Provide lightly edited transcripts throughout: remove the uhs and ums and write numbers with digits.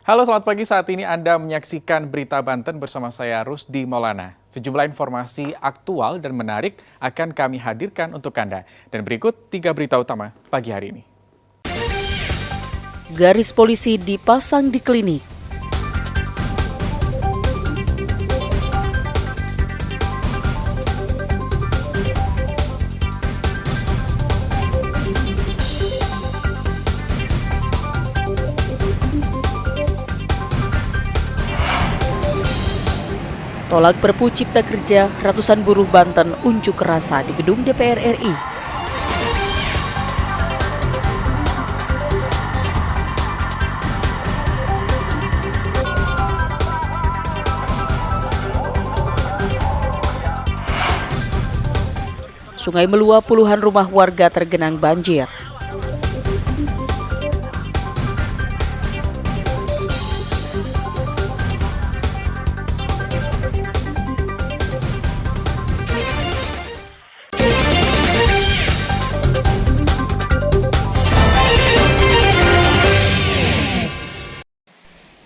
Halo, selamat pagi. Saat ini Anda menyaksikan Berita Banten bersama saya Rusdi Maulana. Sejumlah informasi aktual dan menarik akan kami hadirkan untuk Anda. Dan berikut 3 berita utama pagi hari ini. Garis polisi dipasang di klinik. Tolak Perpu Cipta Kerja, ratusan buruh Banten unjuk rasa di gedung DPR RI. Sungai meluap, puluhan rumah warga tergenang banjir.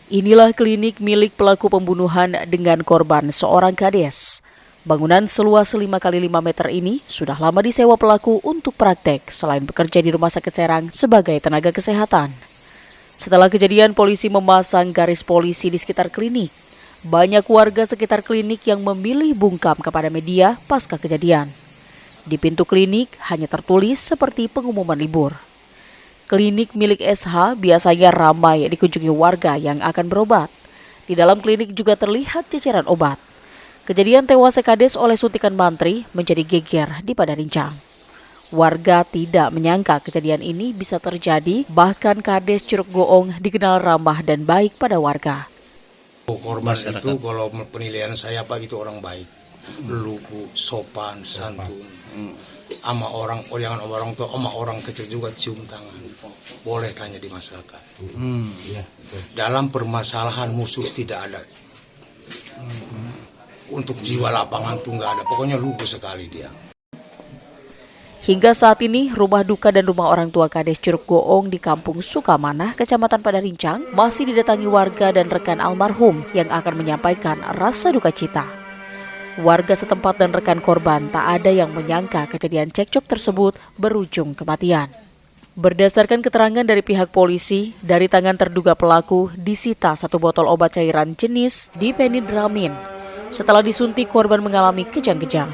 Inilah klinik milik pelaku pembunuhan dengan korban seorang kades. Bangunan seluas 5x5 meter ini sudah lama disewa pelaku untuk praktek selain bekerja di Rumah Sakit Serang sebagai tenaga kesehatan. Setelah kejadian, polisi memasang garis polisi di sekitar klinik. Banyak warga sekitar klinik yang memilih bungkam kepada media pasca kejadian. Di pintu klinik hanya tertulis seperti pengumuman libur. Klinik milik SH biasanya ramai dikunjungi warga yang akan berobat. Di dalam klinik juga terlihat ceceran obat. Kejadian tewasnya kades oleh suntikan mantri menjadi geger di Padarincang. Warga tidak menyangka kejadian ini bisa terjadi, bahkan kades Curug Goong dikenal ramah dan baik pada warga. Korban itu kalau penilaian saya itu orang baik, lugu, sopan, santun, sama orang tua, sama orang kecil juga cium tangan. Boleh tanya di masyarakat. Dalam permasalahan musuh tidak ada. Untuk jiwa lapangan tuh nggak ada. Pokoknya lugu sekali dia. Hingga saat ini, rumah duka dan rumah orang tua kades Curug Goong di Kampung Sukamanah, Kecamatan Padarincang, masih didatangi warga dan rekan almarhum yang akan menyampaikan rasa duka cita. Warga setempat dan rekan korban tak ada yang menyangka kejadian cekcok tersebut berujung kematian. Berdasarkan keterangan dari pihak polisi, dari tangan terduga pelaku disita 1 botol obat cairan jenis dipenidramin. Setelah disuntik, korban mengalami kejang-kejang.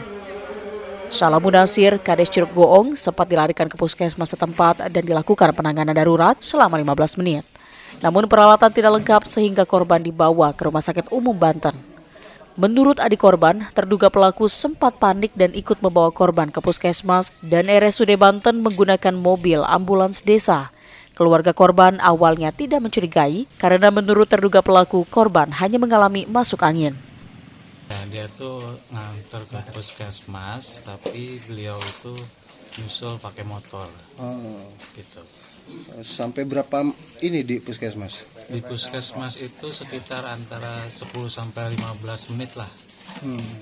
Salamun Nasir, kades Curug Goong, sempat dilarikan ke puskesmas setempat dan dilakukan penanganan darurat selama 15 menit. Namun peralatan tidak lengkap sehingga korban dibawa ke Rumah Sakit Umum Banten. Menurut adik korban, terduga pelaku sempat panik dan ikut membawa korban ke puskesmas dan RSUD Banten menggunakan mobil ambulans desa. Keluarga korban awalnya tidak mencurigai karena menurut terduga pelaku, korban hanya mengalami masuk angin. Dia tuh nganter ke puskesmas, tapi beliau itu nyusul pakai motor. Gitu. Sampai berapa ini di puskesmas? Di puskesmas itu sekitar antara 10 sampai 15 menit lah.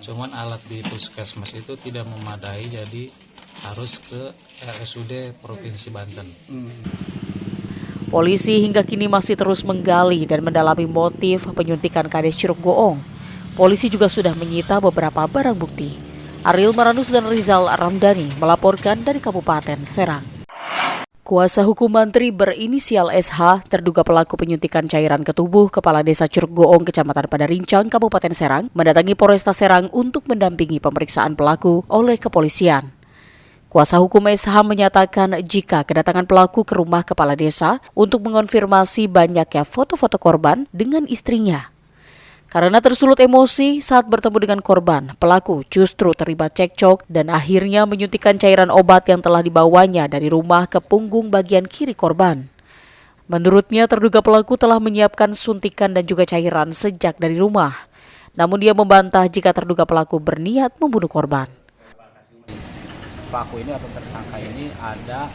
Cuman alat di puskesmas itu tidak memadai, jadi harus ke RSUD Provinsi Banten. Polisi hingga kini masih terus menggali dan mendalami motif penyuntikan kades Curug Goong. Polisi juga sudah menyita beberapa barang bukti. Ariel Maranus dan Rizal Ramdhani melaporkan dari Kabupaten Serang. Kuasa hukum mantri berinisial SH, terduga pelaku penyuntikan cairan ke tubuh Kepala Desa Curug Goong, Kecamatan Padarincang, Kabupaten Serang, mendatangi Polresta Serang untuk mendampingi pemeriksaan pelaku oleh kepolisian. Kuasa hukum SH menyatakan jika kedatangan pelaku ke rumah Kepala Desa untuk mengonfirmasi banyaknya foto-foto korban dengan istrinya. Karena tersulut emosi saat bertemu dengan korban, pelaku justru terlibat cekcok dan akhirnya menyuntikkan cairan obat yang telah dibawanya dari rumah ke punggung bagian kiri korban. Menurutnya, terduga pelaku telah menyiapkan suntikan dan juga cairan sejak dari rumah. Namun dia membantah jika terduga pelaku berniat membunuh korban. Pelaku ini atau tersangka ini ada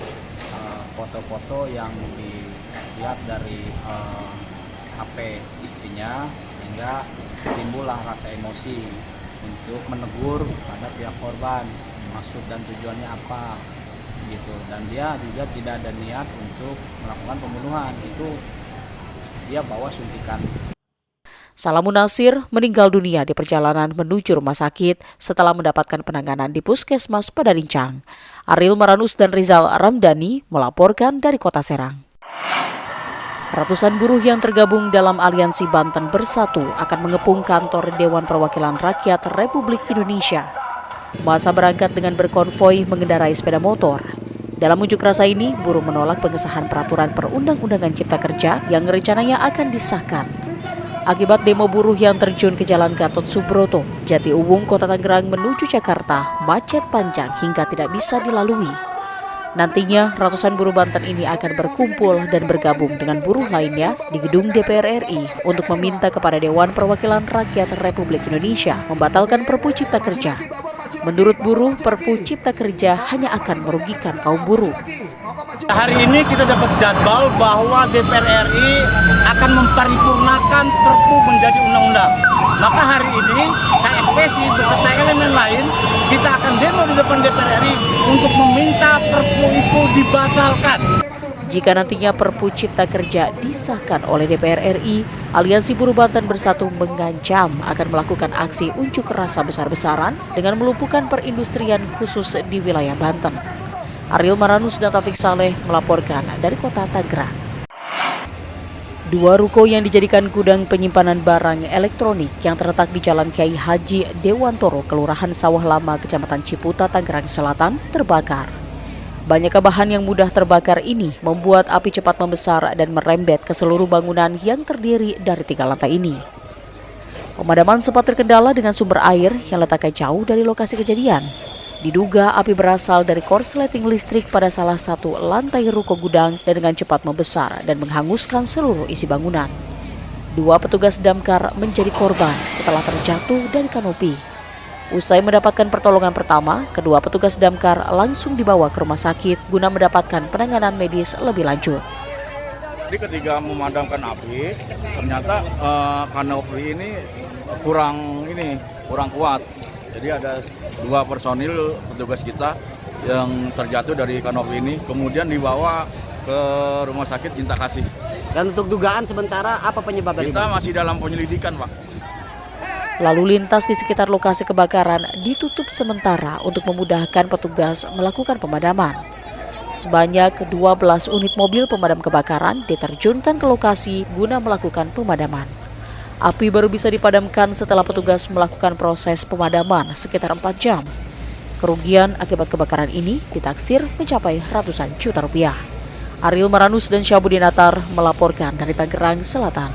foto-foto yang dilihat dari HP istrinya, sehingga timbullah rasa emosi untuk menegur pada pihak korban, maksud dan tujuannya apa gitu. Dan dia juga tidak ada niat untuk melakukan pembunuhan. Itu dia bawa suntikan. Salamun Nasir meninggal dunia di perjalanan menuju rumah sakit setelah mendapatkan penanganan di Puskesmas Padarincang. Ariel Maranus dan Rizal Ramdhani melaporkan dari Kota Serang. Ratusan buruh yang tergabung dalam Aliansi Banten Bersatu akan mengepung kantor Dewan Perwakilan Rakyat Republik Indonesia. Masa berangkat dengan berkonvoi mengendarai sepeda motor. Dalam unjuk rasa ini, buruh menolak pengesahan peraturan perundang-undangan Cipta Kerja yang rencananya akan disahkan. Akibat demo buruh yang terjun ke Jalan Gatot Subroto, Jati Uwung, Kota Tangerang menuju Jakarta, macet panjang hingga tidak bisa dilalui. Nantinya, ratusan buruh Banten ini akan berkumpul dan bergabung dengan buruh lainnya di gedung DPR RI untuk meminta kepada Dewan Perwakilan Rakyat Republik Indonesia membatalkan Perpu Cipta Kerja. Menurut buruh, Perpu Cipta Kerja hanya akan merugikan kaum buruh. Hari ini kita dapat jadwal bahwa DPR RI akan memparipurnakan Perpu menjadi undang-undang. Maka hari ini KSPSI beserta elemen lain kita akan demo di depan DPR RI untuk meminta Perpu itu dibatalkan. Jika nantinya Perpu Cipta Kerja disahkan oleh DPR RI, Aliansi Buruh Banten Bersatu mengancam akan melakukan aksi unjuk rasa besar-besaran dengan melumpuhkan perindustrian khusus di wilayah Banten. Ariel Maranus dan Taufik Saleh melaporkan dari Kota Tangerang. 2 ruko yang dijadikan gudang penyimpanan barang elektronik yang terletak di Jalan Kiai Haji Dewantoro, Kelurahan Sawah Lama, Kecamatan Ciputa, Tangerang Selatan, terbakar. Banyaknya bahan yang mudah terbakar ini membuat api cepat membesar dan merembet ke seluruh bangunan yang terdiri dari 3 lantai ini. Pemadaman sempat terkendala dengan sumber air yang letaknya jauh dari lokasi kejadian. Diduga api berasal dari korsleting listrik pada salah satu lantai ruko gudang dan dengan cepat membesar dan menghanguskan seluruh isi bangunan. 2 petugas damkar menjadi korban setelah terjatuh dari kanopi. Usai mendapatkan pertolongan pertama, kedua petugas damkar langsung dibawa ke rumah sakit guna mendapatkan penanganan medis lebih lanjut. Jadi ketika memadamkan api, ternyata kanopi ini kurang kuat. Jadi ada 2 personil petugas kita yang terjatuh dari kanopi ini, kemudian dibawa ke rumah sakit Cinta Kasih. Dan untuk dugaan sementara apa penyebab dari Kita masih dalam penyelidikan, Pak. Lalu lintas di sekitar lokasi kebakaran ditutup sementara untuk memudahkan petugas melakukan pemadaman. Sebanyak 12 unit mobil pemadam kebakaran diterjunkan ke lokasi guna melakukan pemadaman. Api baru bisa dipadamkan setelah petugas melakukan proses pemadaman sekitar 4 jam. Kerugian akibat kebakaran ini ditaksir mencapai ratusan juta rupiah. Ariel Maranus dan Syabudin Atar melaporkan dari Tangerang Selatan.